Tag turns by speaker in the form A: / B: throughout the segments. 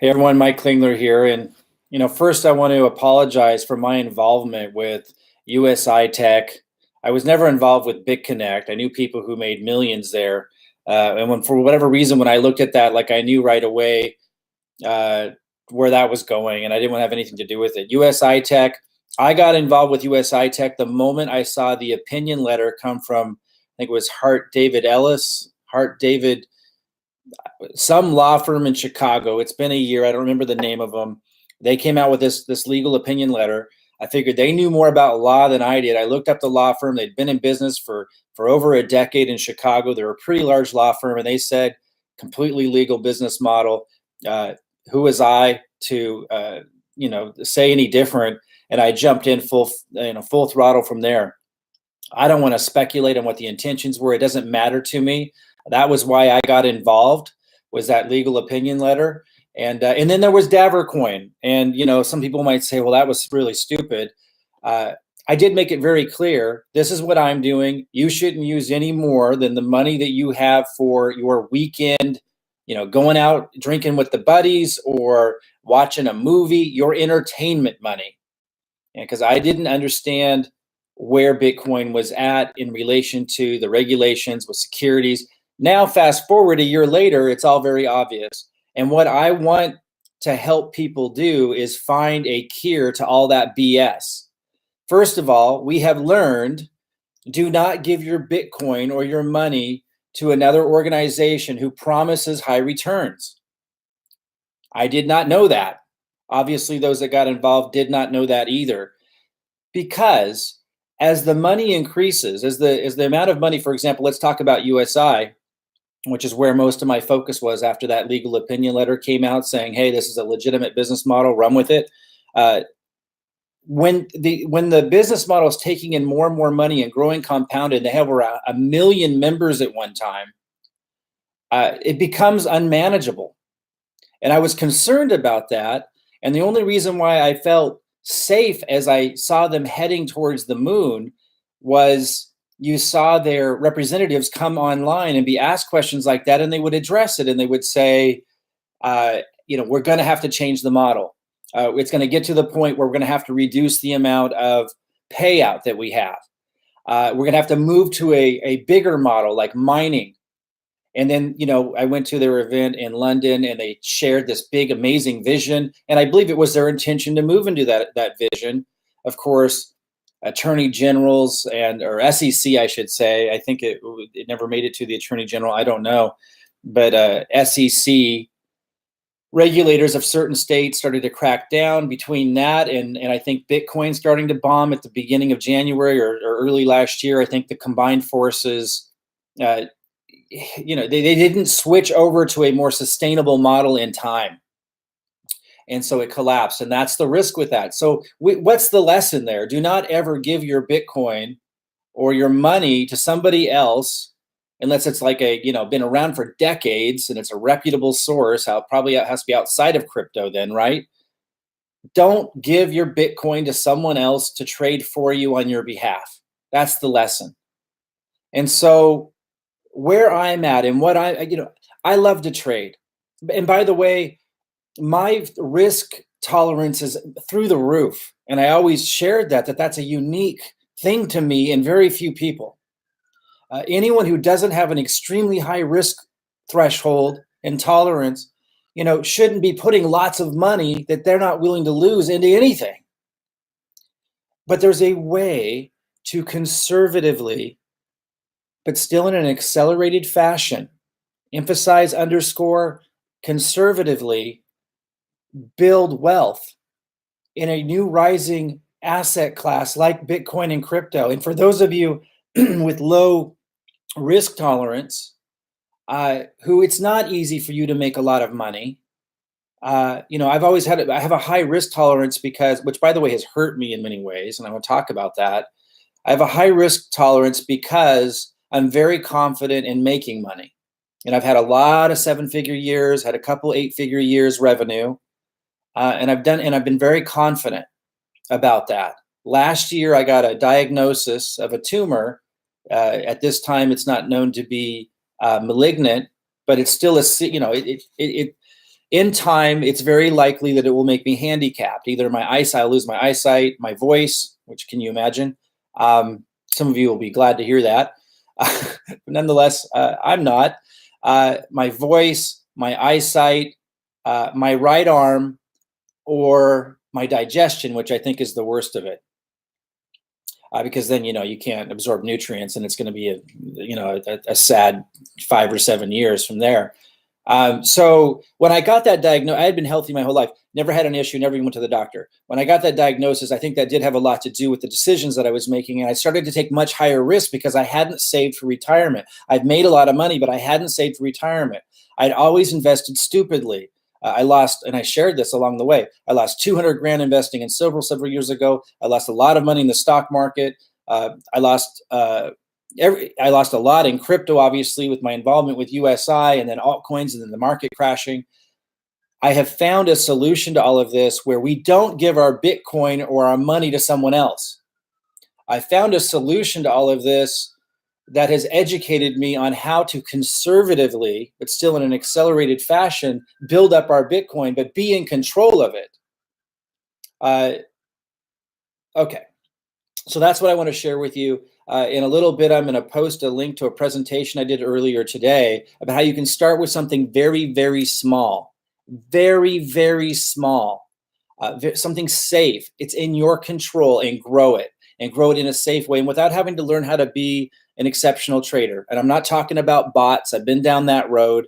A: Hey everyone, Mike Klingler here. And first I want to apologize for my involvement with USI-tech. I was never involved with Bitconnect. I knew people who made millions there. For whatever reason, when I looked at that, like I knew right away uh, where that was going, and I didn't want to have anything to do with it. USI-tech, I got involved with USI-tech the moment I saw the opinion letter come from, I think it was Hart David, some law firm in Chicago. It's been a year. I don't remember the name of them. They came out with this legal opinion letter. I figured they knew more about law than I did. I looked up the law firm. They'd been in business for over a decade in Chicago. They're a pretty large law firm, and they said completely legal business model. Who was I to say any different? And I jumped in full throttle from there. I don't want to speculate on what the intentions were. It doesn't matter to me. That was why I got involved, was that legal opinion letter. And then there was Davorcoin. And, some people might say, well, that was really stupid. I did make it very clear, this is what I'm doing. You shouldn't use any more than the money that you have for your weekend, going out drinking with the buddies or watching a movie, your entertainment money. And because I didn't understand where Bitcoin was at in relation to the regulations with securities. Now, fast forward a year later, it's all very obvious. And what I want to help people do is find a cure to all that BS. First of all, we have learned, do not give your Bitcoin or your money to another organization who promises high returns. I did not know that. Obviously, those that got involved did not know that either. Because as the money increases, as the amount of money, for example, let's talk about USI, which is where most of my focus was after that legal opinion letter came out saying, hey, this is a legitimate business model, run with it. When the business model is taking in more and more money and growing compounded, they have around 1 million members at one time, it becomes unmanageable. And I was concerned about that. And the only reason why I felt safe as I saw them heading towards the moon was you saw their representatives come online and be asked questions like that, and they would address it, and they would say, we're going to have to change the model. It's going to get to the point where we're going to have to reduce the amount of payout that we have. We're going to have to move to a bigger model like mining. And then, I went to their event in London, and they shared this big, amazing vision. And I believe it was their intention to move into that vision. Of course, attorney generals or SEC, I should say. I think it never made it to the attorney general. I don't know. But SEC regulators of certain states started to crack down between that. And I think Bitcoin starting to bomb at the beginning of January or early last year. I think the combined forces, they didn't switch over to a more sustainable model in time. And so it collapsed. And that's the risk with that. So what's the lesson there? Do not ever give your Bitcoin or your money to somebody else, unless it's like been around for decades and it's a reputable source. Probably it has to be outside of crypto then, right? Don't give your Bitcoin to someone else to trade for you on your behalf. That's the lesson. And so where I'm at and what I love to trade. And by the way, my risk tolerance is through the roof. And I always shared that's a unique thing to me and very few people. Anyone who doesn't have an extremely high risk threshold and tolerance, shouldn't be putting lots of money that they're not willing to lose into anything. But there's a way to conservatively, but still in an accelerated fashion, emphasize underscore conservatively, build wealth in a new rising asset class like Bitcoin and crypto. And for those of you with low risk tolerance, who it's not easy for you to make a lot of money. I have a high risk tolerance which by the way has hurt me in many ways. And I want to talk about that. I have a high risk tolerance because I'm very confident in making money. And I've had a lot of 7-figure years, had a couple 8-figure years revenue. And I've been very confident about that. Last year, I got a diagnosis of a tumor. At this time, it's not known to be malignant, but it's still In time, it's very likely that it will make me handicapped. Either my eyesight, I'll lose my eyesight, my voice, which can you imagine? Some of you will be glad to hear that. Nonetheless, I'm not. My voice, my eyesight, my right arm, or my digestion, which I think is the worst of it. Because then, you can't absorb nutrients, and it's going to be a sad 5 or 7 years from there. So when I got that diagnosis, I had been healthy my whole life, never had an issue, never even went to the doctor. When I got that diagnosis, I think that did have a lot to do with the decisions that I was making. And I started to take much higher risk because I hadn't saved for retirement. I'd made a lot of money, but I hadn't saved for retirement. I'd always invested stupidly. I lost, and I shared this along the way, I lost 200 grand investing in silver several years ago. I lost a lot of money in the stock market. I lost a lot in crypto, obviously, with my involvement with USI, and then altcoins, and then the market crashing. I have found a solution to all of this where we don't give our Bitcoin or our money to someone else. I found a solution to all of this that has educated me on how to conservatively, but still in an accelerated fashion, build up our Bitcoin, but be in control of it. Okay, so that's what I want to share with you. In a little bit, I'm going to post a link to a presentation I did earlier today about how you can start with something very, very small, very, very small, something safe. It's in your control, and grow it in a safe way, and without having to learn how to be an exceptional trader. And I'm not talking about bots. I've been down that road.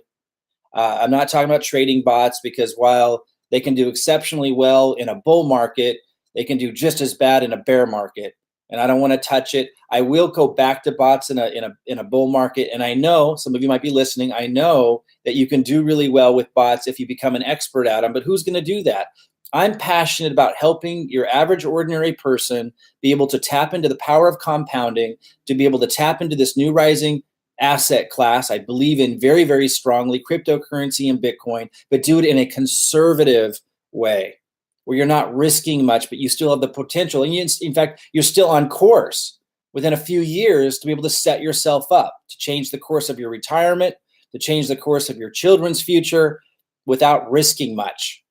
A: I'm not talking about trading bots, because while they can do exceptionally well in a bull market, they can do just as bad in a bear market. And I don't want to touch it. I will go back to bots in a bull market. And I know some of you might be listening. I know that you can do really well with bots if you become an expert at them. But who's going to do that? I'm passionate about helping your average ordinary person be able to tap into the power of compounding, to be able to tap into this new rising asset class. I believe in very, very strongly, cryptocurrency and Bitcoin, but do it in a conservative way where you're not risking much, but you still have the potential. And in fact, you're still on course within a few years to be able to set yourself up to change the course of your retirement, to change the course of your children's future without risking much.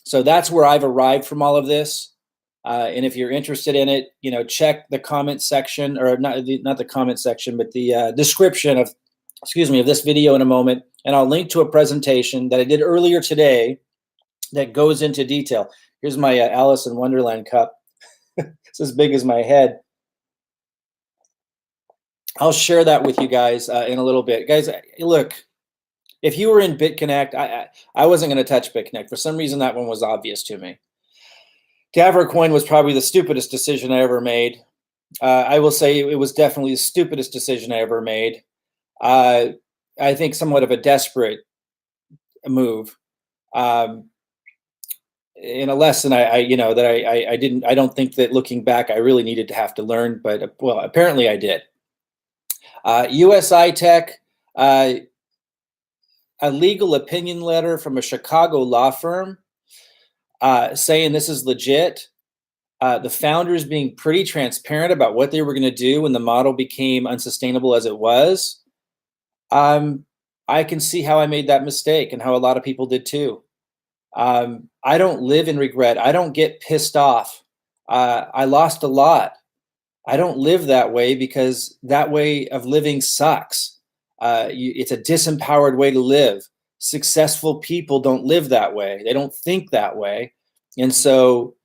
A: So that's where I've arrived from all of this. And if you're interested in it, check the comment section, or not the comment section, but the description of this video in a moment. And I'll link to a presentation that I did earlier today that goes into detail. Here's my Alice in Wonderland cup. It's as big as my head. I'll share that with you guys in a little bit. Guys, look, if you were in Bitconnect, I wasn't going to touch Bitconnect. For some reason, that one was obvious to me. Davorcoin was probably the stupidest decision I ever made. I will say it was definitely the stupidest decision I ever made. I think somewhat of a desperate move. In a lesson I don't think that looking back I really needed to have to learn, but well, apparently I did. USI-tech, a legal opinion letter from a Chicago law firm saying this is legit. The founders being pretty transparent about what they were going to do when the model became unsustainable as it was. I can see how I made that mistake, and how a lot of people did too. I don't live in regret. I don't get pissed off. I lost a lot. I don't live that way, because that way of living sucks. It's a disempowered way to live. Successful people don't live that way. They don't think that way. And so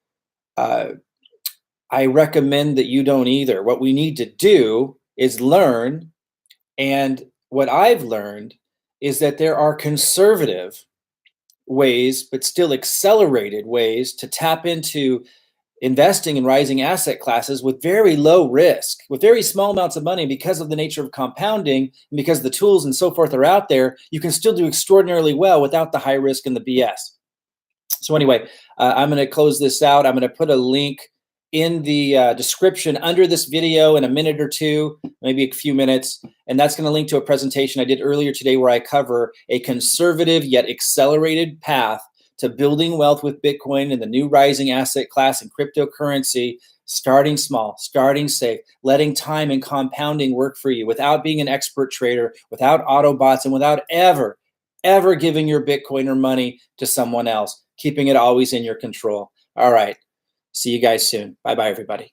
A: I recommend that you don't either. What we need to do is learn. And what I've learned is that there are conservative ways, but still accelerated ways to tap into investing in rising asset classes with very low risk, with very small amounts of money. Because of the nature of compounding, and because the tools and so forth are out there, you can still do extraordinarily well without the high risk and the BS. So anyway, I'm going to close this out. I'm going to put a link in the description under this video in a minute or two, maybe a few minutes. And that's going to link to a presentation I did earlier today where I cover a conservative yet accelerated path to building wealth with Bitcoin and the new rising asset class and cryptocurrency, starting small, starting safe, letting time and compounding work for you without being an expert trader, without auto bots, and without ever, ever giving your Bitcoin or money to someone else, keeping it always in your control. All right. See you guys soon. Bye bye, everybody.